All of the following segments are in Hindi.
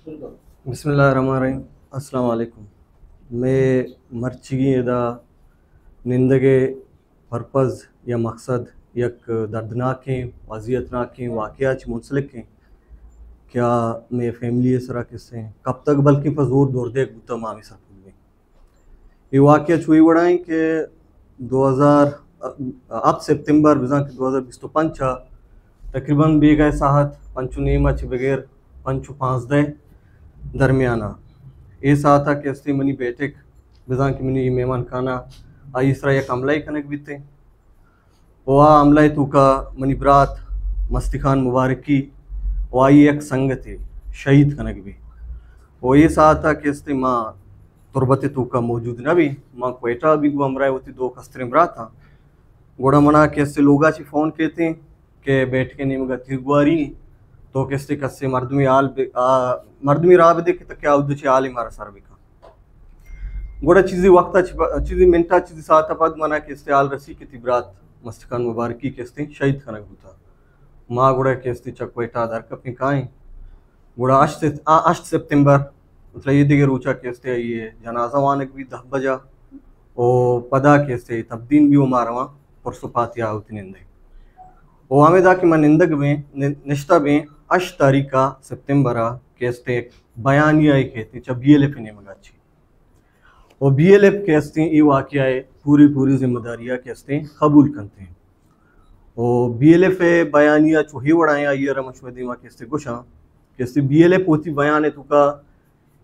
बिस्मिल्लाहिर्रहमानिर्रहीम। अस्सलाम वालेकुम। मैं मर्चिगी एदा निंदगे पर्पज़ या मकसद यक दर्दनाकें अज़ियतनाकें वाक़यात मुंसलिक हैं क्या मैं फैमिली सरा किस्से कब तक बल्कि फजूर दौर देख बुता मामी सर में ये वाक़या छुई बड़ाएं कि 2000 अब सितंबर बिज़ा के 2025 तकरीबन बेगए साहत पंचु नीमा च बगैर पंचु 5 दरमियाना ये साथ के अस्ती मनी बैठक बिज़ा की मनी मेहमान खाना आई इसरा एक अमलाई कनक बीते वह अमलाई तू का मनी बरात मस्ती खान मुबारक की वाई एक संगत है शहीद कनक भी वो ये साथ के अस्ती माँ तुरबत तू का मौजूद न भी माँ क्वेटा भी गुमराए होती 2 कस्तरे मरा था गोड़ा मना के अस्ती लोगा ची फ़ोन कहते हैं कि बैठ के नहीं मगा तिरगुआरी तो किस्ते कस्से मर्दमी राब देखे तो क्या उद्देश्य आली मारा सर भी का गोड़ा चीज़ी वक्ता चीज़ी मिनटा चीज़ी साथ पद मना किस्ते आल रसी की तिब्रात मस्तकान मुबारकी किस्ते शहीद खाना होता माँ गोड़ा किस्ते चकवेटा दर कपनी काएं गोड़ा 8 सितंबर मतलब ये दिगे रूचा किस्ते ये जनाजा वानक भी 10 बजा और पदा किस्ते तब्दीन भी वो मारवा परसों पातिया होती निंदे वो आमेदा की मन निंदक में निश्ता में 8 तारीख का सितंबर केस्ते बयानिया कहती चा BLF ने मगाची और BLF केस्ते ये वाक़या पूरी जिम्मेदारियाँ केस्ते कबूल करते हैं और BLF बयानिया चूहे उड़ाया ये रमशवदी माँ केस्ते गुशा केस्ते BLF होती बयान है तुका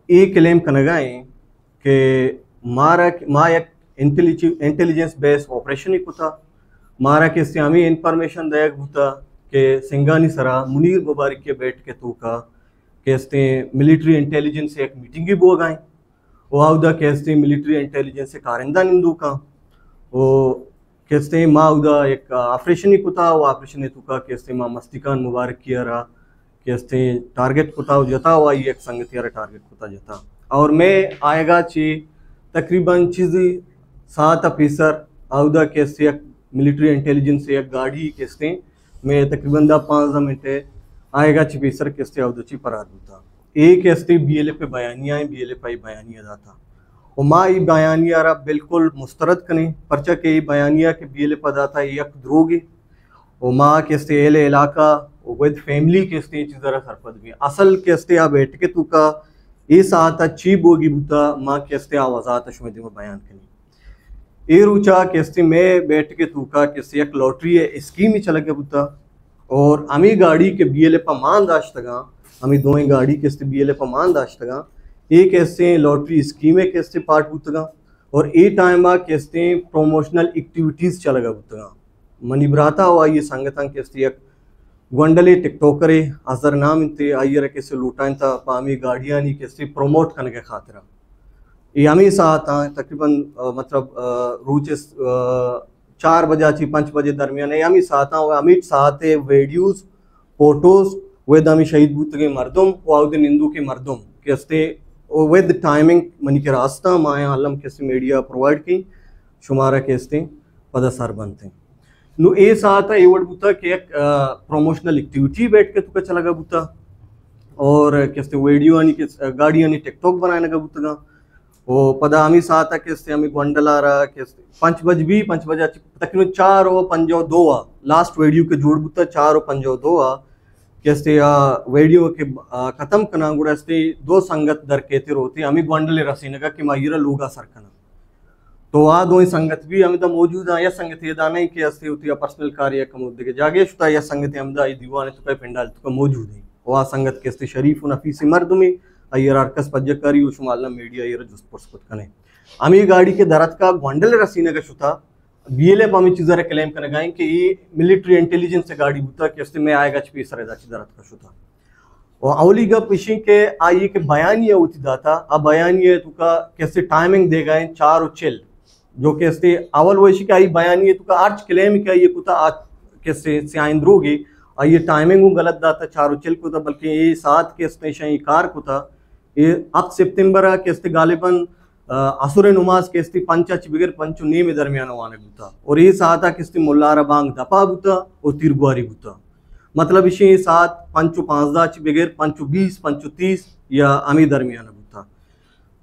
एक क्लेम कनगाए कि माँ एक इंटेलिजेंस बेस्ड ऑपरेशन ही कुता मारा केस्ते हमें इंफॉर्मेशन दायक होता कि सिंगानी सरा मुनीर मुबारक के बैठ के तू का केस्ते मिलिट्री इंटेलिजेंस से एक मीटिंग भी बो गए वाउदा केस्ते मिलिट्री इंटेलिजेंस से कारिंदा निंदू का वो केस्ते माँ उदा एक ऑपरेशन ही कुता वो ऑपरेशन तू का केस्ते माँ मस्तिकान मुबारक किया रहा केस्ते टारगेट कुता जता हुआ ये एक संगति टारगेट कुता जता और मैं आएगा ची तकरीबन चीज़ी 7 ऑफिसर आउदा केस्ते मिलिट्री इंटेलिजेंस से एक गाड़ी केस्ते में तकरीबन 5 मिनट आएगा चिपीसर केस्ते अवदची पराद होता एक केस्ते BLF पे बयानिया है BLF आई बयानिया जाता और माँ ये बयानिया रहा बिल्कुल मुस्तरद कने परचा के बयानिया के BLF अदाता एक द्रोगे और माँ केस्ते एले इलाका विद फैमिली केस्ते चीज़रा सरपद भी असल केस्ते आ बैठ के तू का ये साथ अच्छी बोगी बुता माँ केस्ते आवाज़ात अशमदी में बयान कनी ए रूचा केस्ते में बैठ के तू का केस्ते एक लॉटरी है स्कीम ही चला के बुता और अमी गाड़ी के BLF मान दाश्तगा अमी दोएं गाड़ी केस्ते BLF मान दाश्तगा एक ऐसे लॉटरी स्कीमें केस्ते पार्ट बुतगा और ए टाइम केस्ते प्रोमोशनल एक्टिविटीज़ चलगा बुतगा मनी बराता हुआ ये संगतन केस्ते एक गुंडले टिकटॉकरे अजर नाम इंते आइयर केस्ते लूटाइन था पामी गाड़ियाँ नहीं केस्ते प्रोमोट करने के खातिर ये हमें साथ तकरीबन मतलब रूचे 4 बजे 5 बजे दरमियान हमें साथ अमित साथ वीडियोस फोटोज वेद हमें शहीद बूत के मर्दम वाउद हिंदू के मर्दम केस्ते वेद टाइमिंग मनी के रास्ता माया आलम केस्ते मीडिया प्रोवाइड की शुमारा केस्ते पदसर बनते नु ए साथ ये वर्ड बूता के एक प्रमोशनल एक्टिविटी बैठ के तुका चला गा बूता और केस्ते वीडियो आनी के गाड़ी आनी टिकटॉक बनाने का बूता वो पदा हमी साथ केस्ते हमी गोंडला रहा केस्ते 5 बजे तकरीबन 4 और 5 लास्ट वीडियो के जोड़ बुता 4 और 5 केस्ते वीडियो के खत्म कना गुड़स्ते 2 संगत दर कहते रोते हमी गोंडले रसीने का कि माहिरा लोगा सरकना तो आ 2 संगत भी हमें तो मौजूद है या संगत ये दाना ही कि अस्ते होती है पर्सनल कार्य का मुद्दे के जागे शुता या संगत हमदा ई दीवाने तो पे पिंडाल तो का मौजूद है वो संगत केस्ते शरीफ नफीसी मर्द में अयर अरकस पज्जकारी उशमालना मीडिया ये जुस्त पुरस्कुत कने अमी गाड़ी के दरत का गोंडल रसीने का शुता BLF हमें चीज़रा क्लेम करने गए कि ये मिलिट्री इंटेलिजेंस से गाड़ी बुता के में आएगा छपी सरेदा ची दरत का शुता और अवली गा पिशी के आई के बयानिया होती दाता अब बयानिया तुका कैसे टाइमिंग दे गए 4 और 6 जो कैसे अवल वैशी का आई बयानिया तुका आर्च क्लेम क्या ये कुता आज कैसे से आइंद्रोगे और ये टाइमिंग गलत दाता 4 और 6 कुता बल्कि ये 7 के स्टेशन कार कुता ये अब सितंबर केस्ते गालिबन असुर नमाज केस्ते पंचा चिबिगर पंचु नी में दरमियान वाने बुता और ये साता केस्ते मुल्लारा बांग दपा बुता और तिरगुआरी बुता मतलब इसे सात पंचु 5 ची बिगर पंचु 20 पंचु 30 या अमी दरमियान बूता।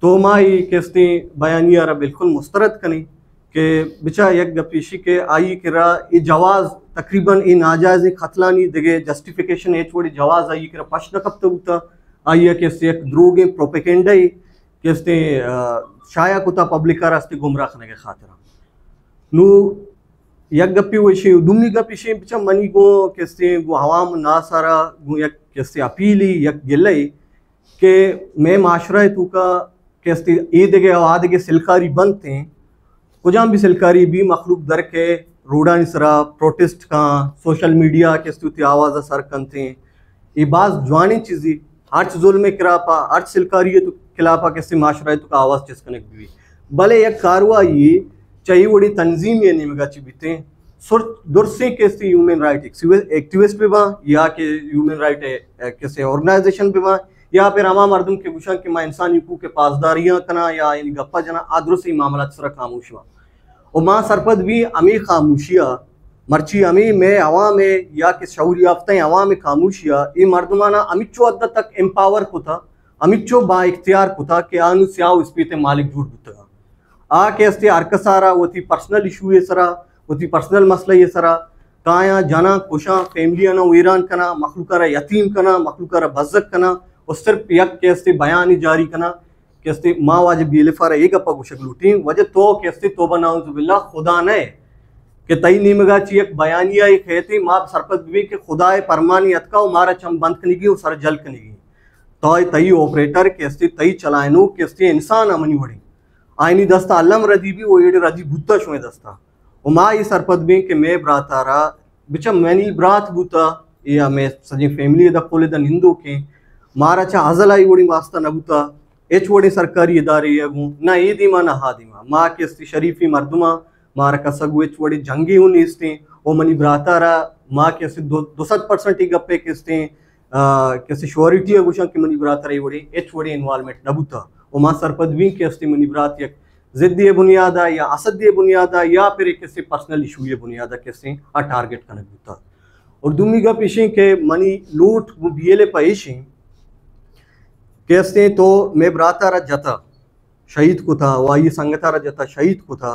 तो माँ ये केस्ती बयानिया रा बिल्कुल मुस्तरद कनी के बिचा एक गपीशी के आई किरा ये जवाज तकरीबन ये नाजायज खतलानी दिगे जस्टिफिकेशन एच वोड़ी जवाज आई किरा पश्न कब तो बूता आई केस्ती एक द्रोगे प्रोपेगेंडा ही केस्ती शाया कुता पब्लिका रास्ते गुमराह करने के खातिर नु यक गप्पी वैसे दुमनी गपीशी बिचा मनी को केस्ती गो हवाम ना सारा गो यक केस्ती अपीली यक गिल्लाई के मैं माशरा तू का केस्ती ये दिगे आवाद के सिलकारी बनते हैं कुजाम भी सिलकारी भी मखलूक दर के रोडा निसरा प्रोटेस्ट का सोशल मीडिया के स्तुति आवाज़ सर कंते ये बाज जवानी चीज़ी अर्च जुल्म किरापा अर्च सिलकारी तो खिलाफा कैसे माशरा तो का आवाज़ चीज़ कनेक्ट भी भले एक कारवा ये चाहिए बड़ी तंजीम ये निमगा चिबिते सुर दुरसे कैसे ह्यूमन राइट एक्टिविस्ट पे बा या के ह्यूमन राइट कैसे ऑर्गेनाइजेशन पे बा या फिर अमा मर्दम के गुशा के माँ इंसानी हकूक़ के पासदारियाँ कना या इन गप्पा जना आदरुसी मामला सरा खामोश हुआ और माँ सरपद भी अमी खामोशिया मर्ची अमी में अवाम में या कि शऊर याफ्ता अवाम में खामोशिया ये मर्दमाना अमिचो अद्दा तक एम्पावर को था अमिचो बा इख्तियार को था कि आनु स्याव इस पे मालिक झूठ बुतगा आ के अस्ते अरकसारा वो थी पर्सनल इशू ये सरा वो थी पर्सनल मसला ये सरा काया जाना कुशा फैमिली ना वीरान कना मखलूकारा यतीम कना मखलूकारा बज़क कना और सिर्फ यक कैसे बयान जारी कना कैसे माँ वाजिब बिलफारा एक अपा गुशक लूटी वजह तो कैसे तोबा नाउज़ुबिल्लाह खुदा ने कि तई नीमगा ची एक बयानिया एक कहती माँ सरपत भी कि खुदाए परमानी अतका मारा चम बंद कनेगी और सर जल कनेगी तो तई ऑपरेटर कैसे तई चलायनो कैसे इंसान अमनी वड़ी आईनी दस्ता अल्लम रदी भी वो एडे रदी बुत्ता शुए दस्ता और माँ ये सरपत भी कि मैं ब्रातारा बिचा मैनी ब्रात बुता या मैं सजी फैमिली द कोले द निंदो के मारा चा हजलाई वड़ी वास्ता नबुता एच वड़ी सरकारी इदारे यगू ना ये दीमा ना हा दीमा माँ के शरीफी मर्दुमा मारा कसगु एच वड़ी जंगी हूँ निस्ते ओ मनी ब्रातारा माँ के 2% ही गप्पे किस्ते कैसे श्योरिटी अगुशा की मनी ब्रातारा ये वड़ी एच वड़ी इन्वॉल्वमेंट नबुता ओ माँ सरपद भी कैसे मनी ब्रात यक जिद्दी बुनियादा या असदी बुनियादा या फिर किसी पर्सनल इशू ये बुनियादा कैसे आ टारगेट करने बुता और दुमी गप इशी के मनी लूट वो बीएलए पैशी कैसे तो मैं ब्रातारा जता शहीद को था वाई संगतारा जता शहीद को था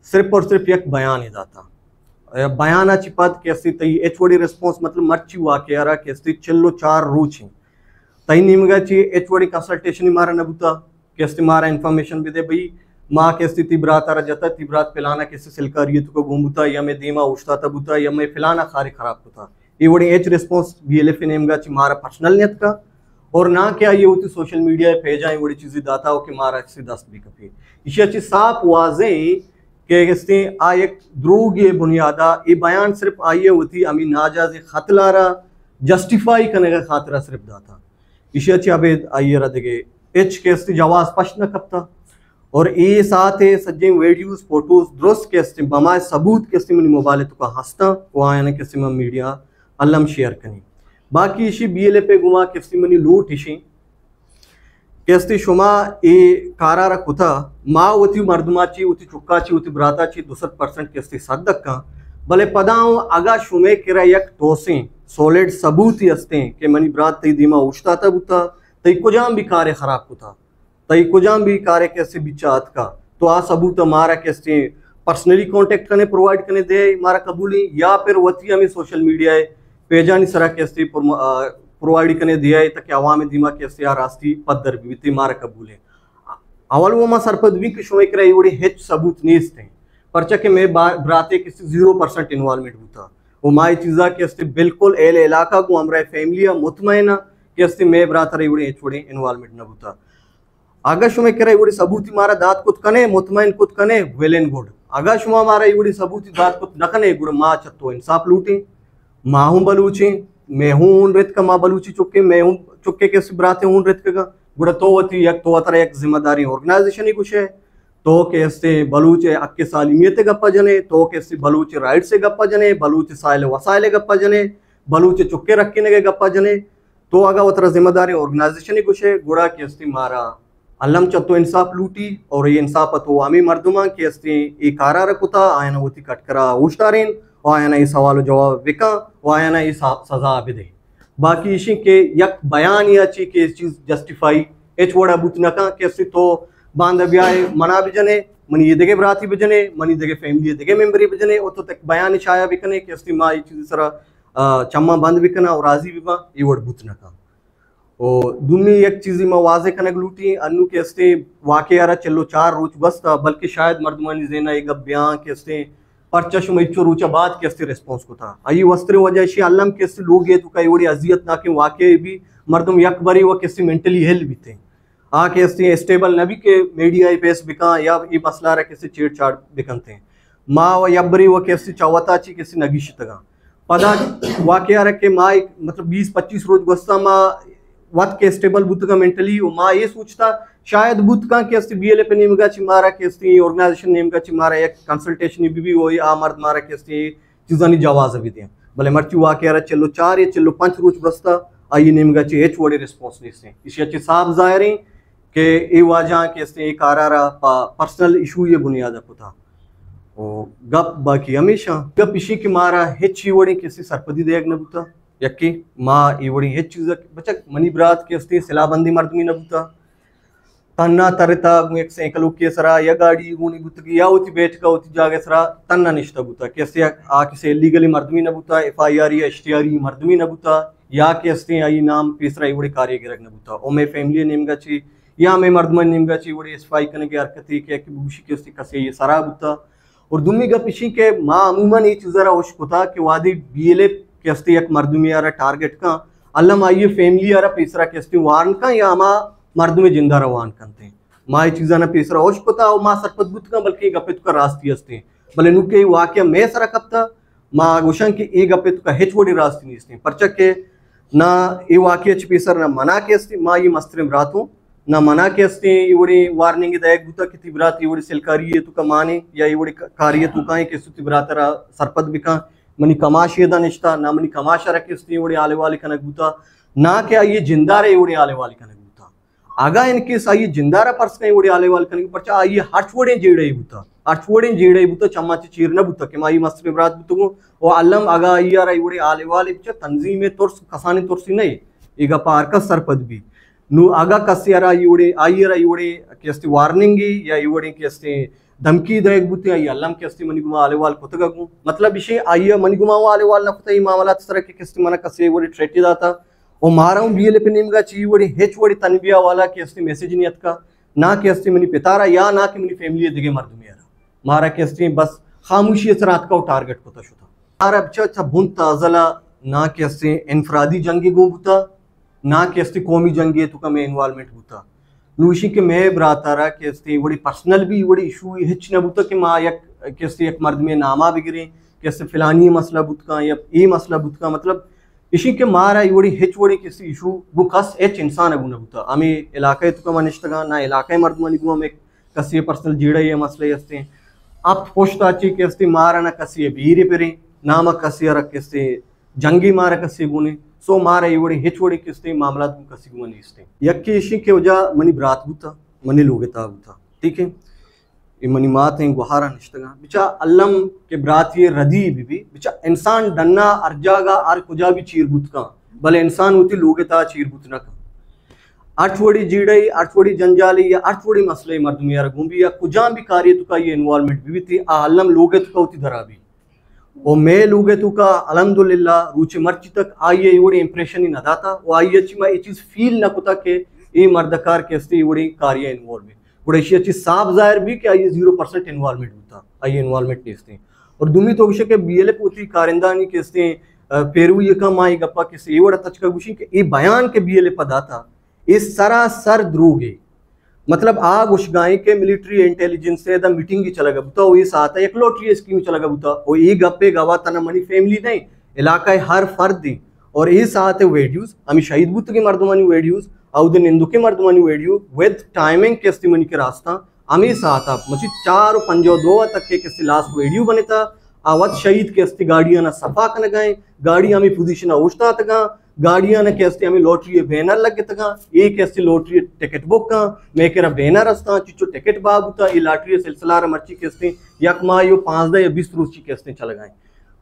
सिर्फ और सिर्फ एक बयान ही दाता बयाना चिपत कैसे तई एच वड़ी रिस्पॉन्स मतलब मर्ची वाकया रहा कैसे चिल्लो 4 रूची तई निमगा ची एच वड़ी कंसल्टेशन मारा नबुता कैसे मारा इन्फॉर्मेशन भी दे भाई माँ कैसे तिब्रातारा जता तिब्रात पिलाना कैसे सिलकारियत को घूमता या मैं दीमा उछता तबुता या मैं फिलाना खारे खराब होता ये वड़ी एच रिस्पॉन्स बीएलएफ निमगा ची मारा पर्सनल नियत का और ना क्या ये होती सोशल मीडिया पे जाए बड़ी चीज़ें दाता हो कि मारा से 10 भी कपी इसी अच्छी साफ वाजे के किसने आ एक द्रोग ये बुनियादा ये बयान सिर्फ आइए होती अमी नाजाज खतलारा जस्टिफाई करने का खातरा सिर्फ दाता इसी अच्छी अबेद आइए रदगे एच के जवाब स्पष्ट न कपता और ये साथ है सज्जे वीडियोस फोटोज दुरुस्त के बमाए सबूत के मनी मोबाइल तो का हंसता वो आया के मीडिया अल्लम शेयर कनी बाकी इसी बीएलए पे गुमा किस्ती मनी लूट इशी केस्ती शुमा ए कारारा कुथा माँ उती मर्दमाची उती चुक्काची उती ब्राताची 2% केस्ती सद्दक का भले पदाओं अगा शुमे किरा यक टोसे सॉलिड सबूत ही अस्ते के मनी ब्रात तई दीमा उछता तब उता तई कुजाम भी कार्य खराब कुथा तई कुजाम भी कार्य कैसे बिचात का तो आ सबूत मारा कैसे पर्सनली कांटेक्ट करने प्रोवाइड करने दे मारा कबूली या फिर वती हमें सोशल मीडिया पेजानी सरा कैसे प्रोवाइड करने दिया है ताकि अवाम दिमा कैसे रास्ती पद्धर भी मारा कबूले अवल वो माँ सरपद भी शुमे कर बड़ी हेच सबूत नहीं थे परचा के मैं ब्राते किसी 0% इन्वॉल्वमेंट होता वो माई चीज़ा कैसे बिल्कुल एल इलाका को हमारा फैमिली मुतमैना कैसे मैं ब्राता रही बड़ी हेच बड़ी इन्वॉल्वमेंट न होता आगा शुमे कर बड़ी सबूत मारा दात कुछ कने मुतमैन कुछ कने वेल एंड गुड आगा शुमा मारा बड़ी सबूत दात कुछ न कने गुड़ माँ चत्तो इंसाफ लूटी माँ हूँ बलूची मैं हूँ रित का माँ बलूची चुके मैं हूँ चुके के ब्राते हूँ रित का गुड़ा तो वती यक तो अतर एक जिम्मेदारी ऑर्गेनाइजेशन ही कुछ है तो कैसे बलूच अक्के सालिमियत गप्पा जने तो कैसे बलूच राइट से गप्पा जने बलूच साइल वसाइल गप्पा जने बलूच चुके रखने के गप्पा जने तो अगा उतर जिम्मेदारी ऑर्गेनाइजेशन ही कुछ है गुड़ा कैसे मारा अल्लम चत्तो इंसाफ लूटी और ये इंसाफ तो आमी मर्दुमा कैसे ये कारा रखुता आयना होती कटकरा उश्तारीन आयना ये सवाल जवाब विका आयना ये सजा भी दे बाकी इशी के यक बयान या ची के चीज जस्टिफाई एच वड़ा बुत नका कैसे तो बांध ब्याह मना बिजने मनी ये देगे बराती बिजने मनी देगे फैमिली देगे मेंबरी बिजने ओ तो तक बयान छाया बिकने कैसे माँ ये चीज सरा चम्मा बंद बिकना और राजी बिबा ये वड़ बुत नका और दुमी एक चीज में वाजे कनक लूटी अनु कैसे वाकई यारा चलो 4 रोज बस था बल्कि शायद मर्दमानी जेना एक बयान कैसे परचश में इच्छो रूचा बात कैसे रिस्पॉन्स को था आई वस्त्र वजह से अल्लम कैसे लोग ये तो कई बड़ी अजियत ना के वाकई भी मर्दम यक बरी वो कैसे मेंटली हेल्थ भी थे आ कैसे स्टेबल नबी के मीडिया पेस बिका या ये मसला रहा कैसे छेड़छाड़ बिकन थे माँ व यबरी वो कैसे चावता ची कैसे नगीश तगा पदा वाकया रखे माँ मतलब 20-25 रोज गुस्सा माँ वत के स्टेबल बुत का मेंटली माँ ये सोचता शायद बुत का कैसे बीएलए पे नेमगा चिमारा कैसे ऑर्गेनाइजेशन नेमगा चिमारा एक कंसल्टेशन भी हो आ मर्द मारा कैसे चीज़ानी जवाज भी दिया भले मर्ची वाकया रहा चलो 4 या चलो 5 रोज बसता आइए नेमगा ची एच वोड़े रिस्पॉन्स नहीं से इसी अच्छे साफ जाहिर है कि ये वाजा कैसे एक आरा पर्सनल इशू ये बुनियाद को था और गप बाकी हमेशा गप इसी की मारा हेच वड़ी कैसे सरपदी देग न बुता यक्की माँ ये वड़ी हेच चीज बचक मनी ब्रात के अस्ते सिलाबंदी मर्दमी न बुता तन्ना तरता एक सैकल के सरा या गाड़ी गुनी बुतगी या उती बैठ का उती जागे सरा तन्ना निष्ठा बुता कैसे आ किसे लीगली मर्दमी न बुता FIR या HTR मर्दमी न बुता या के अस्ते आई नाम पेसरा ये वड़ी कार्य गिरक न बुता ओ मैं फैमिली नेम गची या मैं मर्दमन नेम गची वड़ी SFI कने के हरकती के बुशी के अस्ते कसे ये सरा बुता और दुमी गप इसी के माँ अमूमन ये चीज़ रहा होता कि वादी BLA के अस्ते एक मर्दमी यारा टारगेट का अल्लाह आइए फैमिली यारा पेसरा के अस्ते वारन का या अमा मर्दमे जिंदा रवान करते माँ ये चीज़ा ना पेसरा होश पता और माँ सरपत बुत का बल्कि गपे तो का रास्ती अस्ते भले नुके वाक्य मैं सरा कब था माँ गोशन के एक गपे तो का हेच वोड़ी रास्ती नहीं अस्ते परचक के ना ये वाक्य पेसर ना मना के अस्ते माँ ये मस्त्रेम रातों ना मना के अस्ते इवड़ी वार्निंग दायक बुता की तिब्रात इवड़ी सेलकारी ये तो का माने या इवड़ी कार्य तो का के सुति ब्रातरा सरपत बिका मनी कमाश ये दानिश्ता ना मनी कमाशा रखे अस्ते इवड़ी आले वाले कनक बुता ना क्या ये जिंदारे इवड़ी आले वाले कनक बुता आगा इनके साई जिंदारा पर्स का इवड़ी आले वाले कनक परचा आइए हटवड़े जेड़े बुता हटवड़े जेड़े बुता चम्माची चीरना बुता के माई मस्त्र ब्रात बुतगो ओ अल्लम आगा आइया इवड़ी आले वाले बिचा तंजीम तोर्स कसाने तोर्सी नहीं इगा पार का सरपत भी नु आगा कस्यारा इवड़े आइयरा इवड़े केस्ती वार्निंग या इवड़े केस्ती धमकी दयक बुते आई अल्लाम केस्ती मनिगुमा आलेवाल कोतगु मतलब इशे आइया मनिगुमा आलेवाल नफता ई मामला तसरा के केस्ती मना कसे इवड़े ट्रेटी दाता ओ माराऊ बीएलए पे नेमगा ची इवड़े हेच वड़ी तनबिया वाला केस्ती मैसेज नियत का ना केस्ती मनी पितारा या ना कि मनी फैमिली दिगे मर्दमियारा मारा केस्ती बस खामोशी सरात का टारगेट कोता शुता मारा अच्छा बुन ताजला ना केस्ती इनफरादी जंगी गुबुता ना कि अस्ती कौमी जंगी तो का मैं इन्वॉल्वमेंट होता नूशी के मैं ब्रातारा कि अस्ती बड़ी पर्सनल भी बड़ी इशू हिच न बुता कि माँ यक कि अस्ती एक मर्द में नामा बिगरे कि अस्ती फिलानी मसला बुतका या ये मसला बुतका मतलब इसी के मारा ये बड़ी हिच बड़ी किसी इशू वो कस एच इंसान अबू न बुता हमें इलाके तो का मनिश्तगा ना इलाके मर्द मनी गुआ में कसी पर्सनल जीड़ा ये मसले अस्ते आप पोस्टा ची कि अस्ती मारा ना कसी बीरे पेरे नामा कसी रख किस्ते जंगी मारा कसी गुने सो मारा इवड़ी हिच वड़ी किस्ते मामला तुम कसी को मनी इस्ते यक्की इशी के वजह मनी ब्रात बुता मनी लोगेता बुता ठीक है ये मनी मात हैं गुहारा निश्तगा बिचा अल्लम के ब्रात ये रदी भी बिचा इंसान डन्ना अर्जागा आर कुजा भी चीर बुत का भले इंसान होती लोगेता चीर बुत ना का अठवड़ी जीड़ई अठवड़ी जंजाली या अठवड़ी मसले मर्दमी यार गुंबी या कुजा भी कार्य तो का ये इन्वॉल्वमेंट भी थी अल्लम लोगे तो का होती धरा भी और मैं लोगे तो का अल्हम्दुलिल्लाह रूचे मर्ची तक आइए इवड़ी इंप्रेशन ही न दाता वो आइए अच्छी मैं ये चीज़ फील न कुता के ये मर्दकार के अस्ते इवड़ी कार्य इन्वॉल्व है बड़े अच्छी साफ जाहिर भी कि आइए 0% इन्वॉल्वमेंट होता आइए इन्वॉल्वमेंट नहीं इसते और दुमी तो विषय के BLA पोती कारिंदानी के इसते पेरू ये कम आई गप्पा के से इवड़ा तच का गुशी के ये बयान के BLA पदाता ये सरासर द्रोगे मतलब आग उशगाई के मिलिट्री इंटेलिजेंस से द मीटिंग की चला बुता वही साथ है एक लॉटरी स्कीम चला बुता वो ये गप्पे गवा तना मनी फैमिली नहीं इलाका हर फर्द दी और ये साथ है वेडियोस हमें शहीद बुत के मर्दमानी वेडियोस और निंदु के मर्दमानी वेडियो विद टाइमिंग के इस्तेमाल के रास्ता हमें साथ आप मुझे 4-5-2 तक के किसी लास्ट वीडियो बने था आवत शहीद के अस्ती गाड़ियां ना सफा कन गए गाड़ियां में पोजीशन उठता तक गाड़ियां ने कैसे हमें लॉटरी बैनर लगे तक ये कैसे लॉटरी टिकट बुक का मैं कह रहा बैनर रस्ता चिचो टिकट बाबूता ये लॉटरी सिलसिला मर्ची कैसे यक माँ यो 5 या 20 रोज की कैसे चल गए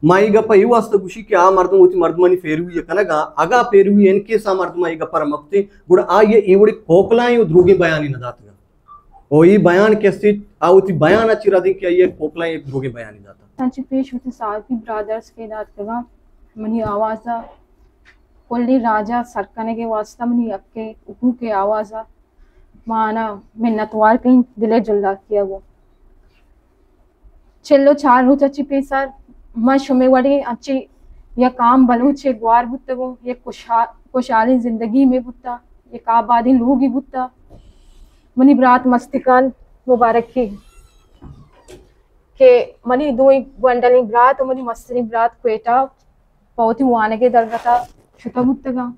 माई गप्पा यू वास्ता गुशी कि आ मर्दम उति मर्दमनी फेरुई कनगा अगा फेरुई एनके सा मर्दमाई गप्पर मक्ति गुड आ ये इवड़ी कोकलाय द्रोगी बयानी न दातगा ओ ई बयान केस्ति आ उति बयान अचिरा दी कि ये कोकलाय एक द्रोगी बयानी दाता संची पेश होती साथी ब्रदर्स के दातगा मनी आवाजा कोल्ली राजा सरकने के वास्ता मनी अक्के उकू के आवाजा माना मिन्नतवार कहीं दिले जल्दा किया वो चलो 4 रोज अच्छी पेसर मैं शुमे वड़ी अच्छी या काम बलूचे ग्वार बुत्ता वो ये खुशहाली जिंदगी में बुत्ता ये काबादी लोग ही बुत्ता मनी बरात मस्तिकान मुबारक की के मनी 2 बंडली बरात और मनी मस्तनी बरात क्वेटा पौती मुआने के दरगता छुटा बुत्ता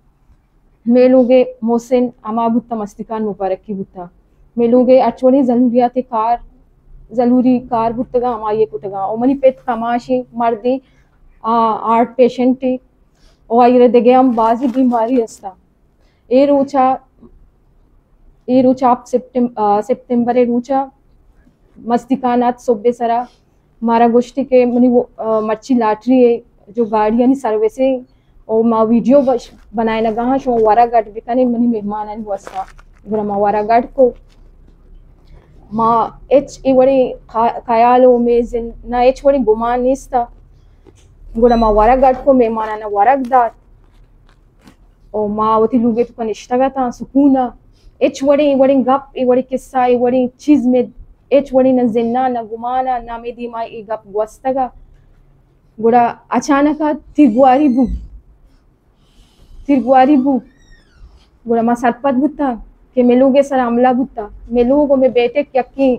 मेलूगे मोहसिन अमा बुत्ता मस्तिकान मुबारक की बुत्ता मेलूगे अचवनी ज़रूरी कार बुत्तगा अमाये कुतगा और मनी पेट खमाशी मर्दी आर्ट पेशेंट टी और आयरे देगे हम बाजी बीमारी हस्ता ए रोचा आप सितंबर रोचा मस्तिकानात सोबे सरा मारा गोष्ठी के मनी वो मच्छी लाटरी है जो गाड़ियाँ नहीं सर्विसिंग और माँ वीडियो बनाए लगा हाँ शो वारागढ़ बिकाने मनी मेहमान आने वस्ता गुरा माँ वारागढ़ को माँ एच इवड़ी ख्यालों में जिन ना एच वड़ी गुमान निस्ता गुरा माँ वारागढ़ को मेहमान आना वारगदार और माँ वती लुगे तो कनिष्ठा था सुकूना एच वड़ी गप इवड़ी किस्सा इवड़ी चीज में एच वड़ी न जिन्ना न गुमाना ना में दी माँ गप वस्तगा गुरा अचानक तिरगुआरी बू गुरा माँ सरपत बुत्ता कि मेलूगे सर अमला बुत्ता मेलूगो में बेटे क्यक्की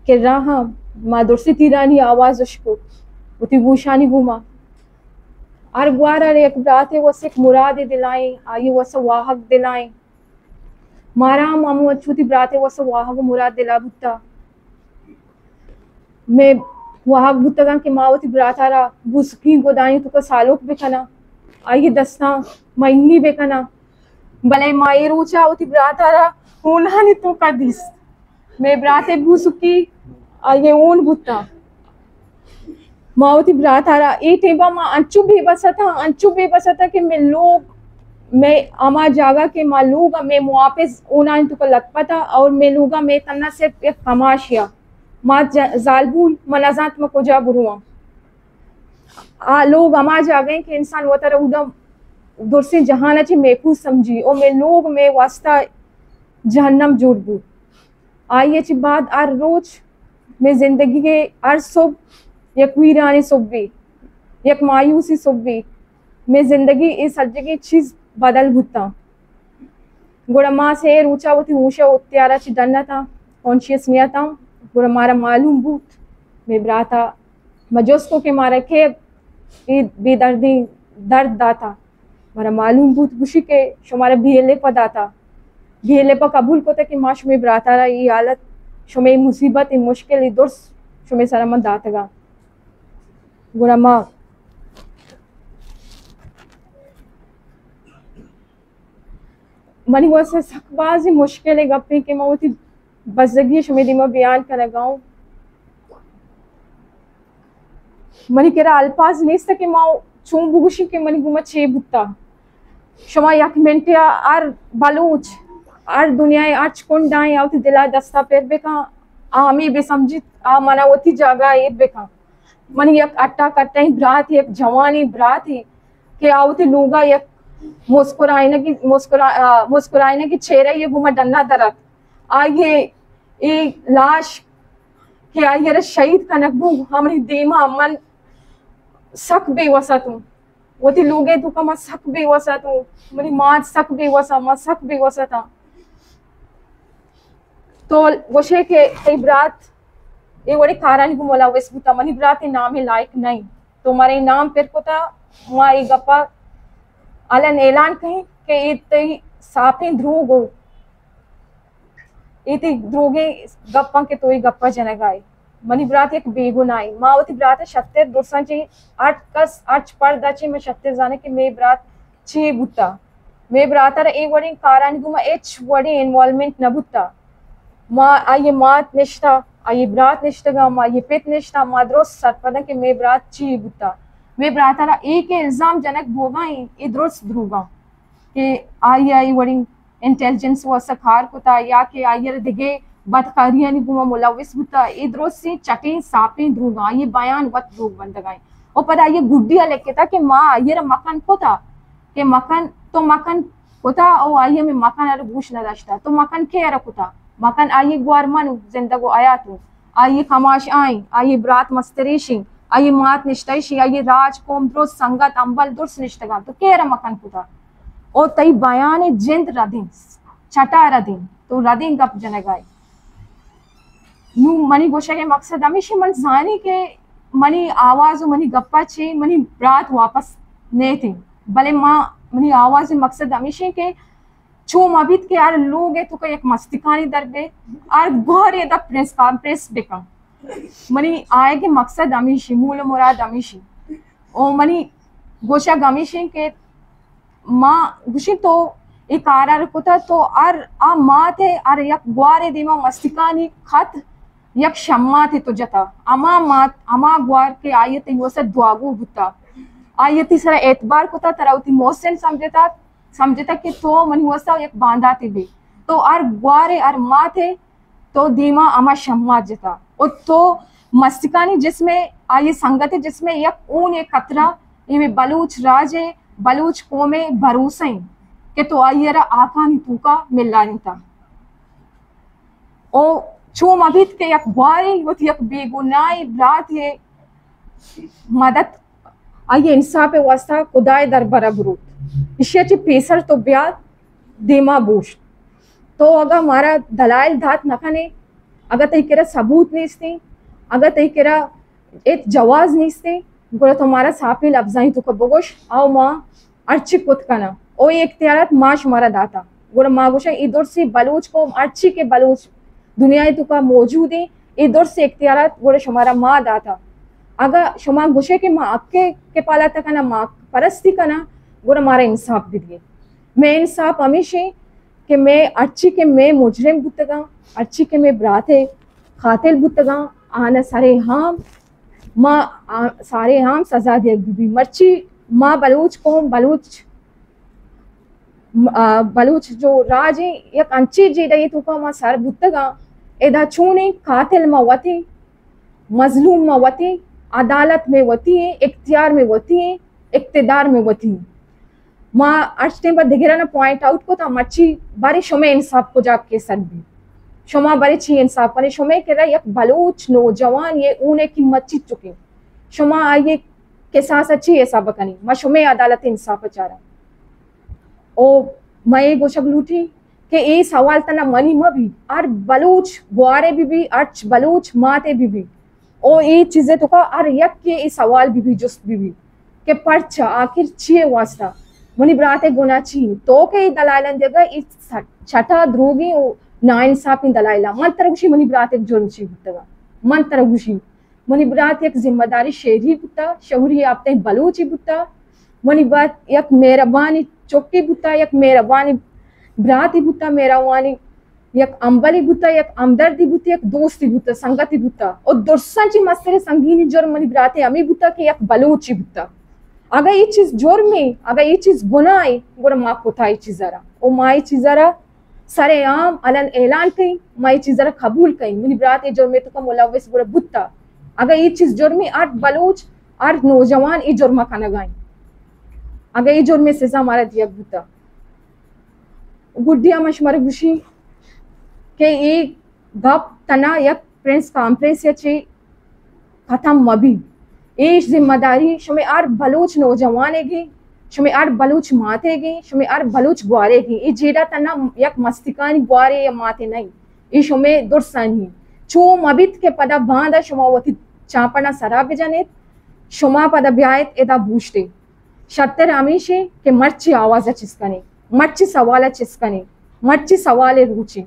के रहा माँ दुर्सी तीरानी आवाज उसको उती गुशानी गुमा और ग्वारा रे एक बराते वो सिख मुराद दिलाई आई वो सब वाहक दिलाई मारा मामू अच्छुती बराते वो सब वाहक मुराद दिला बुत्ता मैं वाहक बुत्ता के माँ वती बरातारा बुसकी गोदानी तो को सालोक बिखना आई दस्ता महीनी बेकना भले माई रोचा उती बरातारा ऊना तो का दिस मैं बराते भूसुकी आये ऊन बुत्ता मावती बरातारा ए टेबा माँ अंचु बेबसा था कि मैं आमा जागा के माँ लूगा मैं मुआफिज ऊना तो का लतपता और मैं लूगा मैं तन्ना सिर्फ एक कमाशिया माँ जालबूल मनाजात में को जा बुरुआ लोग अमा जा गए कि इंसान वो तरह उदम दूर से जहान अच्छी मेकू समझी और मैं लोग में वास्ता जहन्नम जोड़ बू आई अच्छी बात आर रोज मैं जिंदगी के आर सुब एक वीरानी सुबी एक मायूसी सुबी मैं जिंदगी इस हर जगह चीज बदल भुता गोड़ा माँ से रूचा होती ऊषा उत्यारा ची डरना था कॉन्शियस नहीं था गोड़ा मारा मालूम बूत मैं बराता मजोस्को के मारा के बेदर्दी दर्द दाता मारा मालूम बूत बुशी के शुमारा भीले पर दाता भीले पर कबूल को था कि माँ शुमे बराता रहा ये हालत शुमे मुसीबत इन मुश्किल दुर्स शुमे सारा मन दातगा गोड़ा माँ मनी वो से सकबाजी मुश्किल है गप्पे के माँ होती बज़गी शुमे दिमा बयान कर लगाऊं मनी केरा अल्पाज नहीं सके माँ चूं बुगुशी के मनी गुमा छे बुत्ता शुमा याक मेंटिया आर बालूच आर दुनिया आर चकुंडाएं आवती दिला दस्ता पेर बेका आमी बेसमझित आ मना होती जगह ये बेका मनी एक अट्टा कट्टा ही ब्रात एक जवानी ब्रात ही के आवती लोगा एक मुस्कुराने की चेहरा ये गुमा डन्ना दरत आगे एक लाश के आगे शहीद का नकबू हमारी देमा मन सक बेवसा तू वो थी लोगे तू का मैं सक बेवसा तू मेरी माँ सक बेवसा मैं सक बेवसा था तो वशे के कई ब्रात ये बड़े कारण को मोला वैसे बुता मनी ब्रात नाम है लायक नहीं तो हमारे नाम पर को था वहाँ एक गप्पा अलन ऐलान कहीं कि इतनी साफे ध्रुव हो इतनी ध्रुगे गप्पा के तो ही गप्पा जनगाई मनी ब्रात एक बेगुनाई मावती ब्रात 76 दोसांची 8 पर्दाची में 76 जाने के मे ब्रात 6 बुत्ता मे ब्रातर एक वडी कारण गुमा एच वडी इन्वॉल्वमेंट न बुत्ता माँ आये मात निष्ठा आये ब्रात निष्ठगा मा ये पेट निष्ठा माद्रो सरपदा के मे ब्रात ची बुता मे ब्रातारा एक इल्जाम जनक भोगाई इद्रोस ध्रुगा के आई वड़ी इंटेलिजेंस व सखार कुता या के आयर दिगे बदकारियानी गुमा मुलविस बुता इद्रोस से चटे सापे ध्रुगा ये बयान वत ध्रुग बंदगाई ओ पदा ये गुड्डिया लेके था कि माँ आयर मकान कोता के मकान तो मकान कोता ओ आये में मकान अरे गुश न दश्ता तो मकान के अरे कोता मकान आये ग्वार मानु जिंदगो आया तू आये खमाश आये ब्रात मस्तरेशी आये मात निष्ठैशी आये राज कोम द्रोस संगत अंबल दुर्स निष्ठगा तो के अरे मकान कोता ओ तई बयान जिंद रदिन छटा रदिन तो रदिन गप जनगाई नू मनी गोशा के मकसद हमेशा मन जाने के मनी आवाज मनी गप्पा छे मनी ब्रात वापस ने थे भले माँ मनी आवाज मकसद हमेशा के छो मबित के यार लोग है तो का एक मस्तिकानी दरबे और घर ये द प्रेस बेका मनी आए के मकसद हमेशा मूल मुराद हमेशा ओ मनी गोशा गमीशे के माँ गुशी तो एक आर कोता तो आर आ माँ थे आर यक ग्वारे दिमा मस्तिकानी खत यक शम्मा थे तो जता अमा मात अमा ग्वार के आयत वसे द्वागो बुता आयती सरा एतबार कोता तराउती मोहसिन समझता कि तो मन वसा एक बांधा थे भी तो आर ग्वारे आर माँ थे तो दीमा अमा शम्मा जता और तो मस्तिकानी जिसमें आये संगत है जिसमें यक ऊन एक कतरा ये बलूच राजे बलूच कोमे भरोसे के तो आयरा आकानी तूका मिलना नहीं था ओ चूम अभित के यक बारी वो यक बेगुनाई ब्रात ये मदद आये इंसाफ वास्ता खुदाए दर बरबरूत इश्याची पेसर तो ब्याद देमा बूश तो अगर हमारा दलाइल धात नखने अगर तई केरा सबूत नहीं स्ते अगर तई केरा एक जवाज नहीं स्ते गोरा तुम्हारा सापी लफ्जाई तो कबोगोश आओ माँ अर्ची कुतकना ओ एक त्यारत माँ शुमारा दाता गोरा माँ गोशा इधर से बलूच को अर्ची के बलूच दुनिया तो का मौजूद है इधर से एक त्यारत गोरा शुमारा माँ दाता अगर शुमा गोशे के माँ आपके के पाला तक ना माँ परस्ती कना गोरा मारा इंसाफ भी दिए मैं इंसाफ हमेशा कि मैं अर्ची के मैं मुजरिम बुतगा अर्ची के मैं ब्राते खातिल बुतगा आना सारे हम माँ सारे हम सजा दिया बीबी मर्ची माँ बलूच को बलूच जो राज है एक अंची जी रही तो का माँ सार बुतगा एदा छूने खातिल माँ वती मजलूम माँ वती अदालत में वती है इख्तियार में वती है इक्तदार में वती माँ अर्चने पर दिखेरा ना पॉइंट आउट को था मच्छी बारी शोमे इंसाफ को जाके सर भी शोमा बारी ची इंसाफ पर शोमे के रहा एक बलूच नौजवान ये ऊने की मच्छी चुके शोमा आये के साथ अच्छी ऐसा बकनी माँ शोमे अदालत इंसाफ चारा ओ मैं ये गोशब लूटी कि ये सवाल तना मनी मभी आर बलूच बुआरे भी अर्च बलूच माते भी ओ ये चीजें तो का आर यक के ये सवाल भी जुस्त भी के पर्चा आखिर छिए वास्ता मुनि ब्राते गुना ची तो के दलाइलन जगह इस छठा ध्रुगी ना इंसाफी दलाइला मन तरगुशी मुनि ब्राते जुर्म ची बुतगा मन तरगुशी मुनि ब्रात एक जिम्मेदारी शेरी बुता शहरी आपते बलूची बुता मुनि बात एक मेहरबानी चौकी बुता एक मेहरबानी ब्राती बुता मेहरबानी एक अंबली बुता एक हमदर्दी बुता एक दोस्ती बुता संगति बुता और दुर्संची मस्तरे संगीनी जुर्म मुनि ब्राते अमी बुता के एक बलूची बुता अगर ये चीज जुर्म है अगर ये चीज गुनाह है गोरा माँ को था ये चीज जरा ओ माँ ये चीज जरा सरे आम अलन ऐलान कहीं माँ ये चीज जरा कबूल कहीं मुनि ब्रात ये जुर्म तो का मुलविस गोरा बुत्ता अगर ये चीज जुर्म है आठ बलूच आठ नौजवान ये जुर्म का नगाई अगर ये जुर्म सजा हमारा दिया बुत्ता गुड्डिया मशमर गुशी के ये गप तना यक प्रिंस कॉम्प्रेस या चे खत्म मबी एश जिम्मेदारी शमे आर बलूच नौजवानेगी शमे आर बलूच मातेगी शमे आर बलूच ग्वारेगी ये जेड़ा तना यक मस्तिकानी ग्वारे या माते नहीं ये शमे दुर्सानी छो मबित के पदा बांधा शमावती चापना सराब जाने शमा पदा ब्यायत एदा बूझते शत्तर हमेशे के मर्ची आवाज़ चिस्कने मर्ची सवाल चिस्कने मर्ची सवाल रुचि